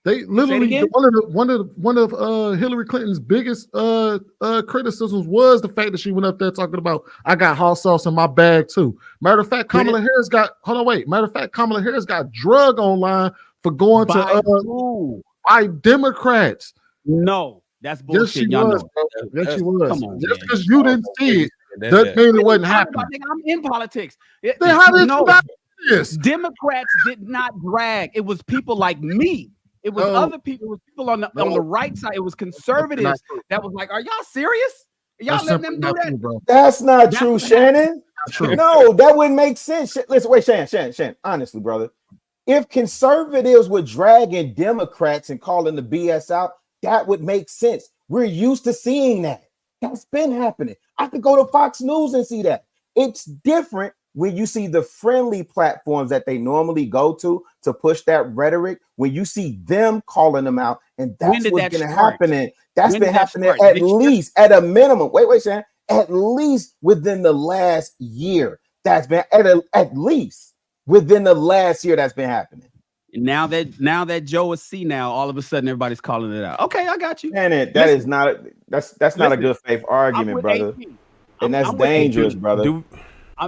They literally one of Hillary Clinton's biggest criticisms was the fact that she went up there talking about I got hot sauce in my bag too. Matter of fact, Kamala Harris got Kamala Harris got drug online for going by Democrats. No, that's bullshit. Yes, she was. Yes, she was. Come on, just because you didn't see it doesn't mean it wasn't happening. I'm in politics. Then how did you not see this? Democrats did not drag. It was people like me. It was other people. It was people on the right side. It was conservatives that was like, "Are y'all serious? Y'all letting them do that?" True, that's not true, Shannon. No, that wouldn't make sense. Listen, wait, Shannon. Honestly, brother, if conservatives were dragging Democrats and calling the BS out, that would make sense. We're used to seeing that. That's been happening. I could go to Fox News and see that. It's different when you see the friendly platforms that they normally go to push that rhetoric, when you see them calling them out, and that's what's going to happen. That's been happening at least, at a minimum. Wait, Shannon. At least within the last year. That's been at least within the last year that's been happening. Now that Joe is senile, all of a sudden everybody's calling it out. Okay, I got you. Shannon, that's not a good faith argument, brother. And that's dangerous, brother.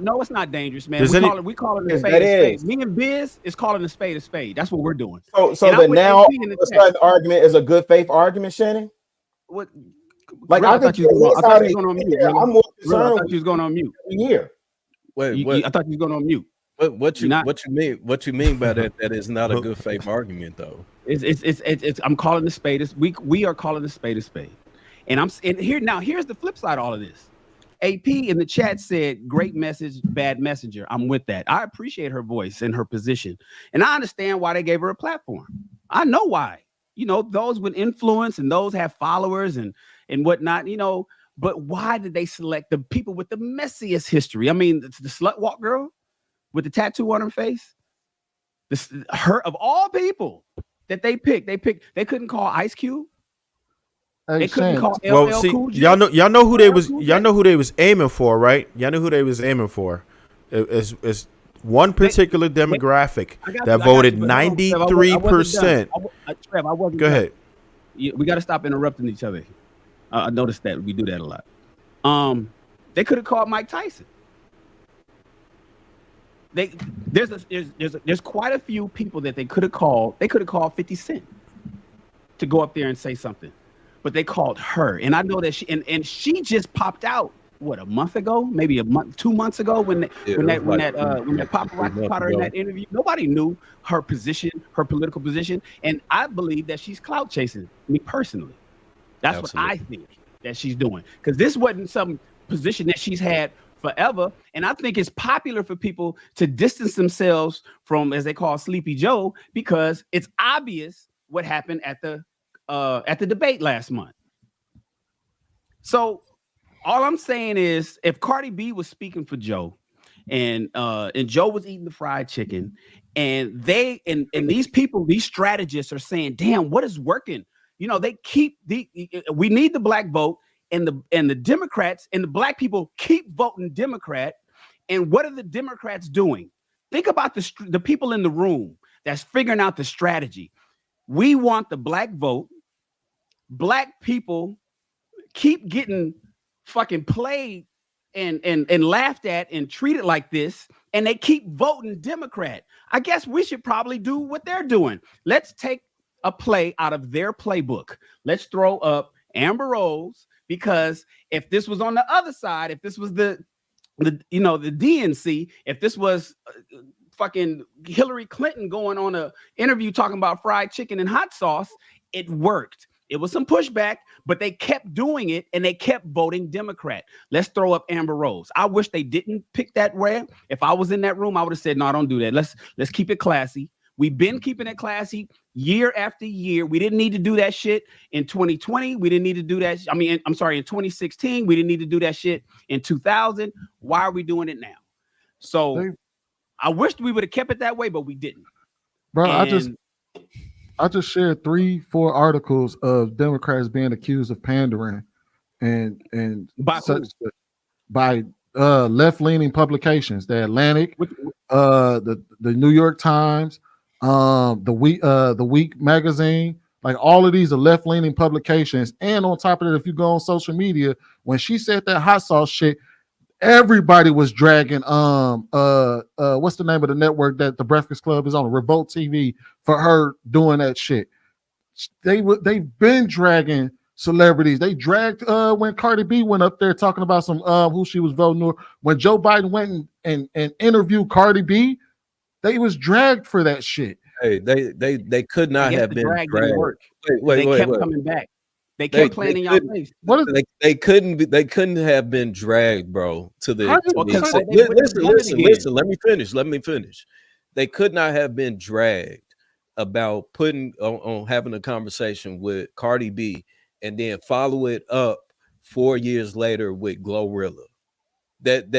No, it's not dangerous, man. We call it a spade. Me and Biz is calling a spade. That's what we're doing. So that now the argument is a good faith argument, Shannon? What? Like, I thought you was going on mute. I'm more concerned. I thought you was going on mute. Here. Wait, I thought you was going on mute. What you mean? What you mean by that? That is not a good faith argument, though. It's I'm calling the spade. We are calling the spade a spade. And here's the flip side of all of this. AP in the chat said, "Great message, bad messenger." I'm with that. I appreciate her voice and her position, and I understand why they gave her a platform. I know why. Those with influence and those have followers and whatnot. But why did they select the people with the messiest history? I mean, the slut walk girl with the tattoo on her face. Her of all people that they picked. They couldn't call Ice Cube. They couldn't call LL Cool J. Y'all know who they was aiming for, right? Y'all know who they was aiming for. It's one particular demographic that voted 93%. Trev, I wasn't. Go ahead. We got to stop interrupting each other. I noticed that we do that a lot. They could have called Mike Tyson. There's quite a few people that they could have called. They could have called 50 Cent to go up there and say something. But they called her, and I know that she just popped out a month ago, maybe a month, 2 months ago when that paparazzi caught her in that interview. Nobody knew her position, her political position, and I believe that she's clout chasing. Me personally, that's what I think that she's doing, because this wasn't some position that she's had forever, and I think it's popular for people to distance themselves from, as they call Sleepy Joe, because it's obvious what happened at the debate last month. So all I'm saying is, if Cardi B was speaking for Joe, and Joe was eating the fried chicken, and these people, these strategists are saying, "Damn, what is working?" They keep we need the black vote, and the Democrats and the black people keep voting Democrat. And what are the Democrats doing? Think about the people in the room that's figuring out the strategy. We want the black vote. Black people keep getting fucking played and laughed at and treated like this, and they keep voting Democrat. I guess we should probably do what they're doing. Let's take a play out of their playbook. Let's throw up Amber Rose, because if this was on the other side, if this was the DNC, if this was fucking Hillary Clinton going on a interview talking about fried chicken and hot sauce, it worked. It was some pushback, but they kept doing it, and they kept voting Democrat. Let's throw up Amber Rose. I wish they didn't pick that ramp. If I was in that room, I would have said, "No, don't do that. Let's keep it classy." We've been keeping it classy year after year. We didn't need to do that shit in 2020. We didn't need to do that. In 2016. We didn't need to do that shit in 2000. Why are we doing it now? So I wished we would have kept it that way, but we didn't. Bro, I just shared 3-4 articles of Democrats being accused of pandering and by left-leaning publications, the Atlantic, the New York Times, the Week magazine, like all of these are left-leaning publications. And on top of it, if you go on social media, when she said that hot sauce shit, everybody was dragging what's the name of the network that the Breakfast Club is on, Revolt TV, for her doing that shit. They've been dragging celebrities. They dragged when Cardi B went up there talking about some who she was voting for. When Joe Biden went and interviewed Cardi B, they was dragged for that shit. Hey, they could not have been dragged. They kept coming back. They kept playing in y'all face. They couldn't have been dragged, bro. Listen. Let me finish. They could not have been dragged about putting on having a conversation with Cardi B and then follow it up 4 years later with Glorilla. That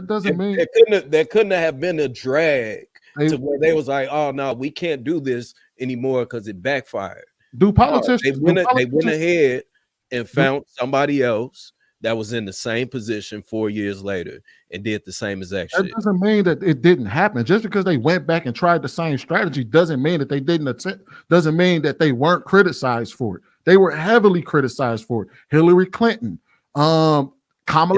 doesn't mean that couldn't have been a drag to where they was like, oh no, we can't do this anymore because it backfired. Do politicians they went ahead and found somebody else that was in the same position 4 years later and did the same exact shit. That doesn't mean that it didn't happen. Just because they went back and tried the same strategy doesn't mean that they didn't attempt, doesn't mean that they weren't criticized for it. They were heavily criticized for it. Hillary Clinton, Kamala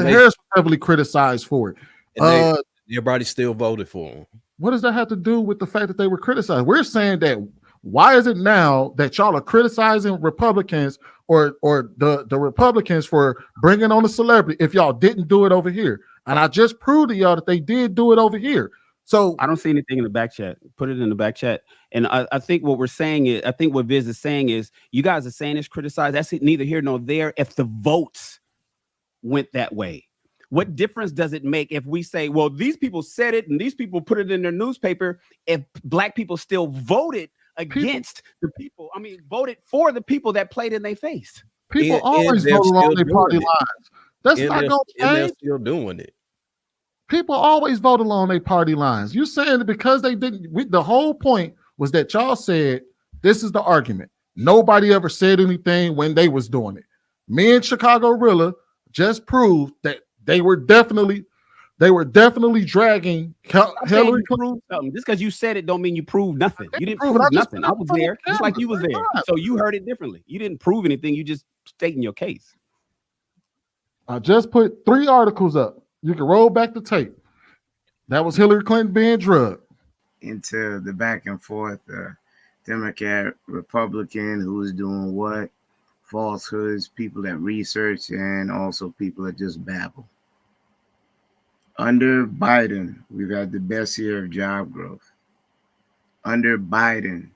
Harris was heavily criticized for it. And everybody still voted for them. What does that have to do with the fact that they were criticized? We're saying that why is it now that y'all are criticizing Republicans or the Republicans for bringing on a celebrity if y'all didn't do it over here? And I just proved to y'all that they did do it over here. So I don't see anything in the back chat. Put it in the back chat. And I think what we're saying is, I think what Viz is saying is, you guys are saying it's criticized. That's neither here nor there. If the votes went that way, what difference does it make if we say, well, these people said it and these people put it in their newspaper, if black people still voted against the people, voted for the people that played in their face? People always vote along their party lines. That's not going to change. And they're still doing it. People always vote along their party lines. You're saying that because they didn't, the whole point was that y'all said, this is the argument. Nobody ever said anything when they was doing it. Me and Chicago Rilla just proved that they were definitely dragging Hillary Clinton. Just because you said it don't mean you proved nothing. You didn't prove nothing. I was there, just like you was there. So you heard it differently. You didn't prove anything. You just stating your case. I just put 3 articles up. You can roll back the tape. That was Hillary Clinton being drugged. Into the back and forth, Democrat, Republican, who's doing what, falsehoods, people that research, and also people that just babble. Under Biden, we've had the best year of job growth. Under Biden,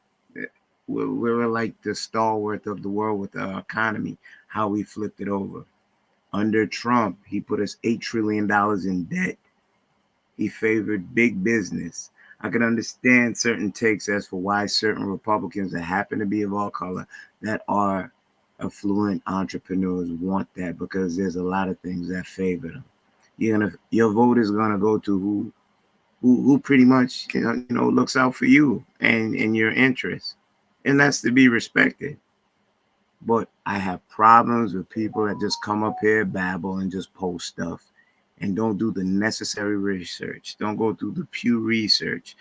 we were like the stalwart of the world with the economy, how we flipped it over. Under Trump, he put us $8 trillion in debt. He favored big business. I can understand certain takes as for why certain Republicans that happen to be of all color that are affluent entrepreneurs want that, because there's a lot of things that favor them. Your vote is gonna go to who pretty much looks out for you and your interests, and that's to be respected. But I have problems with people that just come up here, babble, and just post stuff and don't do the necessary research. Don't go through the Pew research.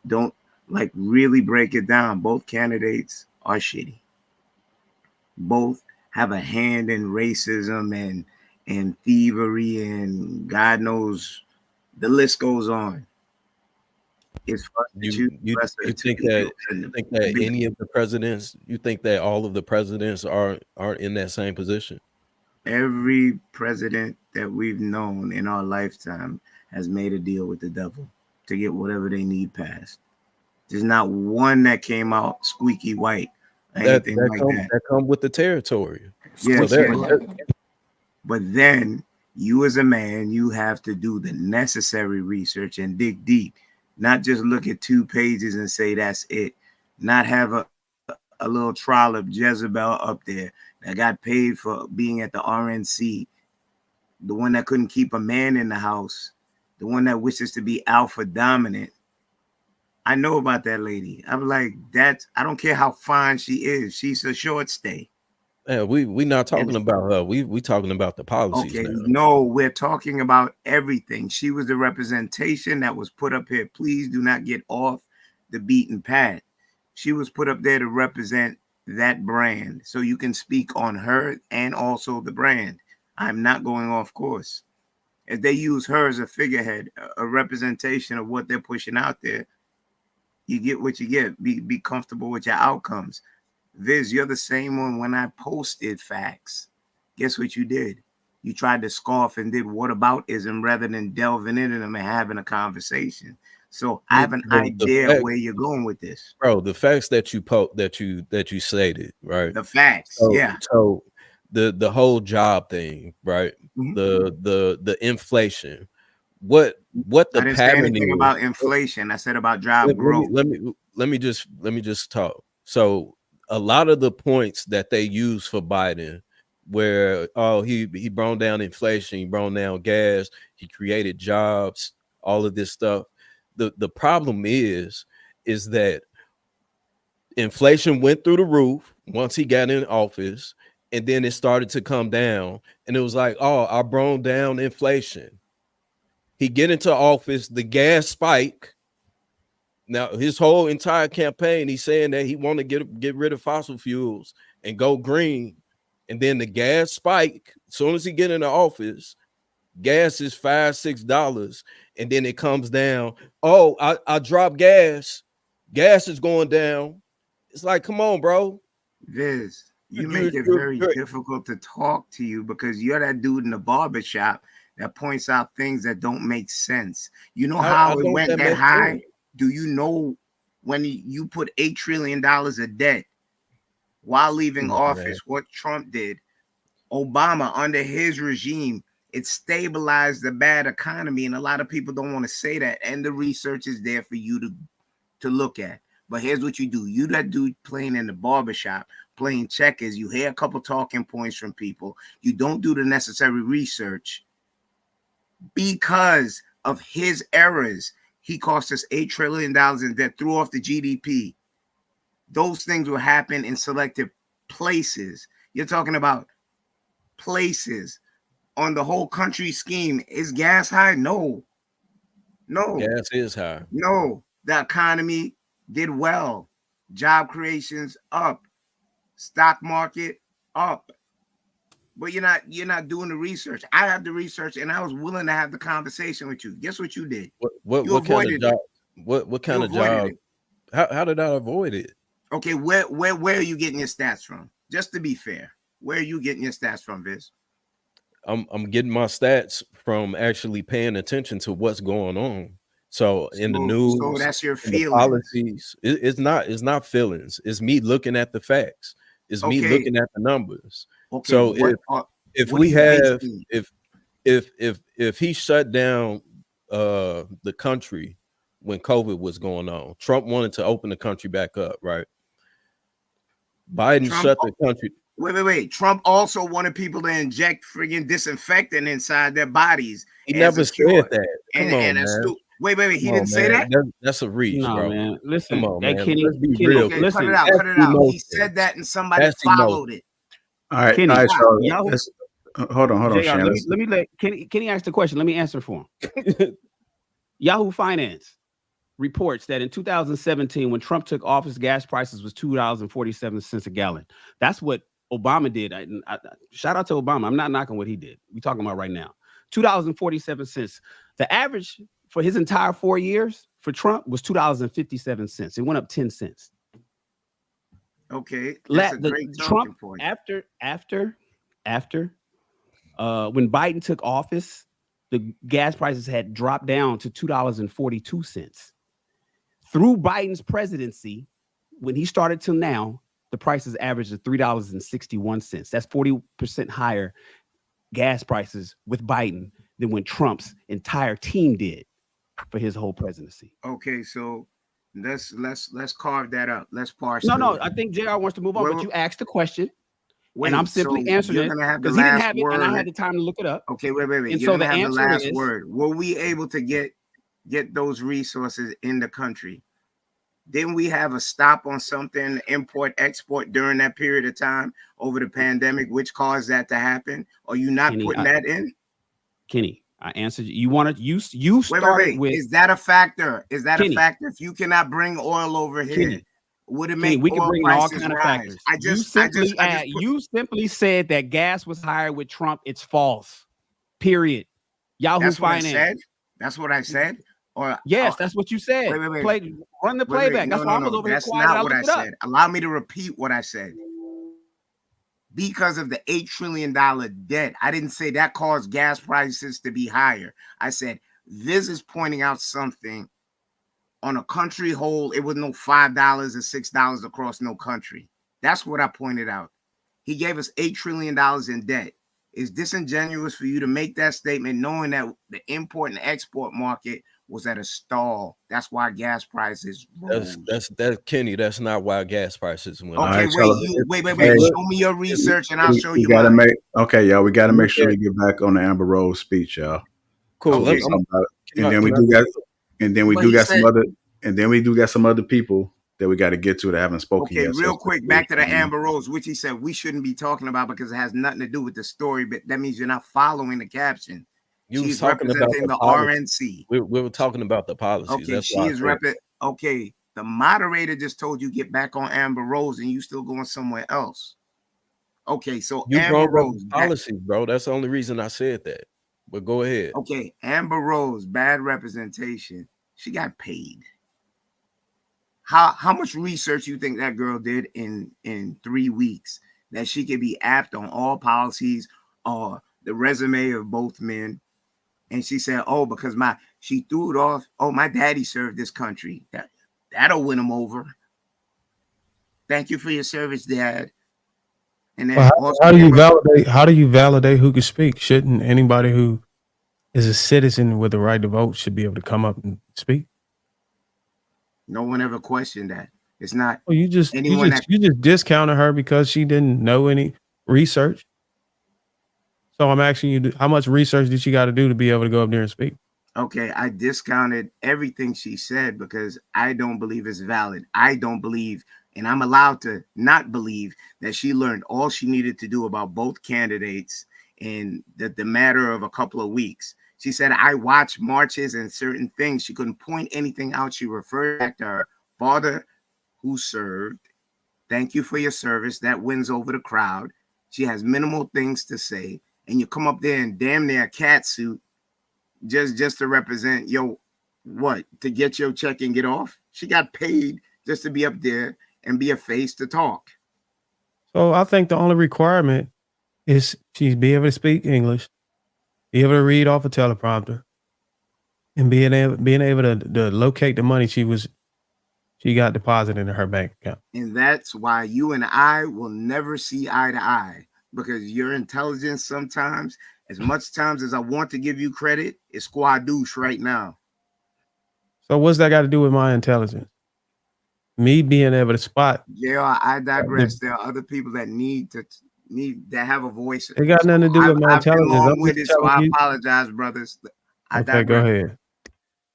Don't really break it down. Both candidates are shitty. Both have a hand in racism and thievery, and God knows the list goes on. It's you think that any of the presidents, you think that all of the presidents are in that same position? Every president that we've known in our lifetime has made a deal with the devil to get whatever they need passed. There's not one that came out squeaky white. That come with the territory. Yes, but then you as a man, you have to do the necessary research and dig deep. Not just look at 2 pages and say that's it. Not have a little trial of Jezebel up there that got paid for being at the RNC. The one that couldn't keep a man in the house. The one that wishes to be alpha dominant. I know about that lady. I'm like, I don't care how fine she is. She's a short stay. Yeah, we not talking about her. We talking about the policies. Okay, now. no, we're talking about everything. She was the representation that was put up here. Please do not get off the beaten path. She was put up there to represent that brand. So you can speak on her and also the brand. I'm not going off course. If they use her as a figurehead, a representation of what they're pushing out there, you get what you get. Be comfortable with your outcomes. Viz, you're the same one when I posted facts. Guess what you did? You tried to scoff and did whataboutism rather than delving into them and having a conversation. So I have an idea where you're going with this, bro. The facts that you that you stated, right? The facts, yeah. So the whole job thing, right? Mm-hmm. The inflation. What the I didn't pattern say anything is. about inflation. I said about job growth. Let me just talk. So a lot of the points that they use for Biden, where he brought down inflation, he brought down gas, he created jobs, all of this stuff. The problem is that inflation went through the roof once he got in office, and then it started to come down, and it was like, oh, I brought down inflation. He get into office, the gas spike. Now his whole entire campaign, he's saying that he want to get rid of fossil fuels and go green, and then the gas spike. As soon as he get into office, gas is $5-6, and then it comes down. Oh, I dropped gas. Gas is going down. It's like, come on, bro. Viz, you make it very difficult to talk to you because you're that dude in the barbershop that points out things that don't make sense. You know how it went that high? Sense. Do you know when you put $8 trillion of debt while leaving office, what Trump did? Obama, under his regime, it stabilized the bad economy, and a lot of people don't want to say that, and the research is there for you to look at. But here's what you do. You that dude playing in the barbershop, playing checkers, you hear a couple talking points from people. You don't do the necessary research. Because of his errors, he cost us $8 trillion in debt, threw off the GDP. Those things will happen in selective places. You're talking about places. On the whole country scheme, is gas high? No. Gas is high. No. The economy did well. Job creations up. Stock market up. But you're not doing the research. I have the research, and I was willing to have the conversation with you. Guess what you did? What kind of job? What kind of job? How did I avoid it? Okay, where are you getting your stats from? Just to be fair, where are you getting your stats from, Viz? I'm getting my stats from actually paying attention to what's going on. So in the news, so that's your feelings. Policies. It's not feelings. It's me looking at the facts. It's me looking at the numbers. Okay, so if he shut down the country when COVID was going on, Trump wanted to open the country back up, right? Biden shut the country. Wait. Trump also wanted people to inject friggin' disinfectant inside their bodies. He never said that. Come on, man. Wait. He didn't say that? That's a reach, bro. Man. Listen, come on, man. Kenny, let's be real. Okay, cut it out. He said that, and somebody followed it. All right, Kenny, so hold on, Shannon. Let me let Kenny ask the question. Let me answer for him. Yahoo Finance reports that in 2017, when Trump took office, gas prices was $2.47 a gallon. That's what Obama did. I shout out to Obama. I'm not knocking what he did. We're talking about right now. $2.47. The average for his entire 4 years for Trump was $2.57. It went up 10 cents. Okay, that's a great Trump point. After when Biden took office, the gas prices had dropped down to $2.42. Through Biden's presidency, when he started till now, the prices averaged at $3.61. That's 40% higher gas prices with Biden than when Trump's entire team did for his whole presidency. Okay, so let's carve that up. Let's parse. No. I think JR wants to move on, but you asked the question. And I'm simply answering it because he didn't have it, and I had the time to look it up. Okay, wait. And so the answer is, were we able to get those resources in the country? Didn't we have a stop on something, import, export during that period of time over the pandemic, which caused that to happen? Are you not putting that in? Kenny, I answered you. You wanted you started with. Is that a factor? Is that Kenny, a factor? If you cannot bring oil over here, Kenny, would it Kenny, make we can oil bring in all prices kind of rise? factors. You simply said that gas was higher with Trump. It's false. Period. Yahoo That's what Finance. I said. That's what I said. Or yes, that's what you said. Wait. Run the playback. No, that's why I was over here quiet. That's not what I said. Allow me to repeat what I said. Because of the $8 trillion debt, I didn't say that caused gas prices to be higher. I said this is pointing out something on a country whole. It was no $5 or $6 across no country. That's what I pointed out. He gave us $8 trillion in debt. It's disingenuous for you to make that statement knowing that the import and export market was at a stall. That's why gas prices rose. That's Kenny. That's not why gas prices went. Okay, wait. Hey, show me your research and I'll show you. We gotta make y'all. We gotta make sure we get back on the Amber Rose speech, y'all. Cool. Okay, and then we do got some other people that we got to get to that haven't spoken yet. Okay, real quick, back to the Amber Rose, which he said we shouldn't be talking about because it has nothing to do with the story, but that means you're not following the caption. She's representing the RNC. We were talking about the policies. Okay, she is okay, the moderator just told you get back on Amber Rose and you still going somewhere else. Okay, so you Amber Rose policies, bro. That's the only reason I said that. But go ahead. Okay, Amber Rose, bad representation. She got paid. How much research you think that girl did in 3 weeks that she could be apt on all policies or the resume of both men? And she said, oh, because she threw it off. Oh, my daddy served this country. That'll win him over. Thank you for your service, Dad. And then how do you validate who can speak? Shouldn't anybody who is a citizen with the right to vote should be able to come up and speak? No one ever questioned that. It's not. Well, you just discounted her because she didn't know any research. So I'm asking you, how much research did she got to do to be able to go up there and speak? Okay, I discounted everything she said because I don't believe it's valid. I don't believe, and I'm allowed to not believe that she learned all she needed to do about both candidates in the matter of a couple of weeks. She said, I watched marches and certain things. She couldn't point anything out. She referred back to her father who served. Thank you for your service. That wins over the crowd. She has minimal things to say. And you come up there in damn near a cat suit just to represent to get your check and get off. She got paid just to be up there and be a face to talk. So I think the only requirement is she's be able to speak English, be able to read off a teleprompter, and being able to locate the money she got deposited into her bank account. And that's why you and I will never see eye to eye, because your intelligence sometimes, as much times as I want to give you credit, is squadouche right now. So what's that got to do with my intelligence? Me being able to spot. Yeah, I digress. There are other people that that have a voice. It got nothing to do with my intelligence. So I apologize, brothers. Okay, go ahead.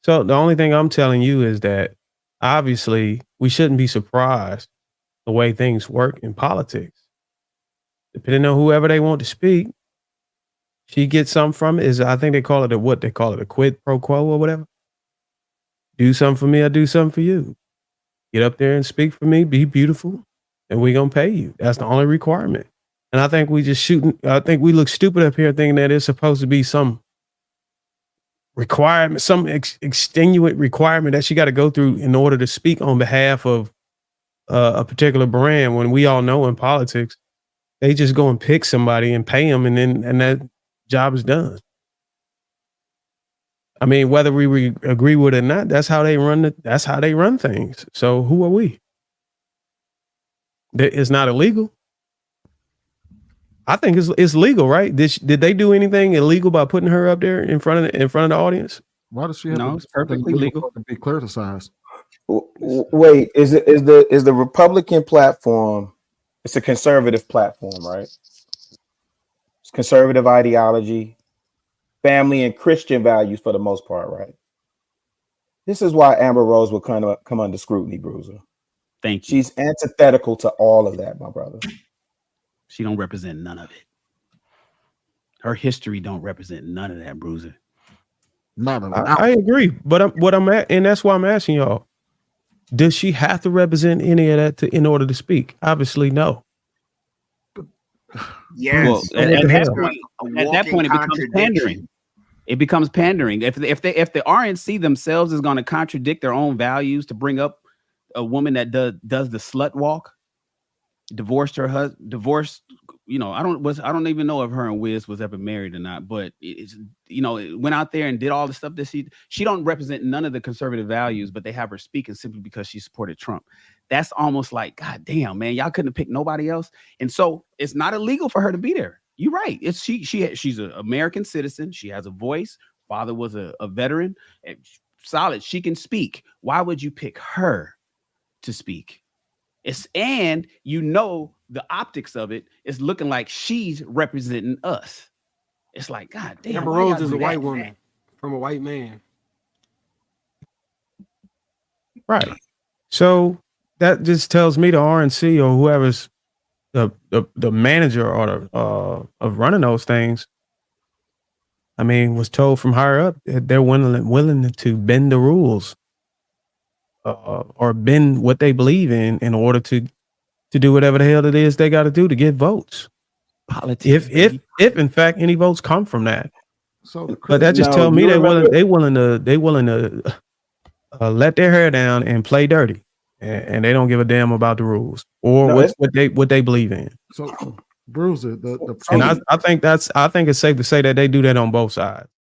So the only thing I'm telling you is that obviously we shouldn't be surprised the way things work in politics. Depending on whoever they want to speak, she gets something from it. I think they call it a quid pro quo or whatever. Do something for me, I do something for you. Get up there and speak for me, be beautiful, and we're going to pay you. That's the only requirement. And I think we look stupid up here thinking that it's supposed to be some requirement, some extenuate requirement that she got to go through in order to speak on behalf of a particular brand, when we all know in politics, they just go and pick somebody and pay them, and that job is done. I mean, whether we agree with it or not, that's how they run things. So who are we? It's not illegal. I think it's legal, right? Did they do anything illegal by putting her up there in front of the audience? Why does she have it's perfectly legal to be criticized? Wait, is the Republican platform? It's a conservative platform, right? It's conservative ideology, family and Christian values for the most part, right? This is why Amber Rose will come under scrutiny, Bruiser. Thank you. She's antithetical to all of that, my brother. She don't represent none of it. Her history don't represent none of that, Bruiser. Not allowed. I agree, but what I'm at, and that's why I'm asking y'all: does she have to represent any of that in order to speak? Obviously, no. Yes. Well, at that point, it becomes pandering. It becomes pandering. If the RNC themselves is going to contradict their own values to bring up a woman that does the slut walk, divorced her husband, I don't even know if her and Wiz was ever married or not, but it went out there and did all the stuff that she don't represent none of the conservative values, but they have her speaking simply because she supported Trump. That's almost like, God damn, man, y'all couldn't have picked nobody else. And so it's not illegal for her to be there. You're right. It's she's an American citizen. She has a voice. Father was a veteran. Solid. She can speak. Why would you pick her to speak? And the optics of it is looking like she's representing us. It's like, God damn. Amber Rose is a white woman from a white man. Right. So that just tells me the RNC or whoever's the manager or of running those things, I mean, was told from higher up that they're willing to bend the rules or bend what they believe in order to do whatever the hell it is they got to do to get votes. Politics. If in fact any votes come from that. But that just tells me they willing to let their hair down and play dirty, and they don't give a damn about the rules or what they believe in. So, Bruiser, and I think it's safe to say that they do that on both sides.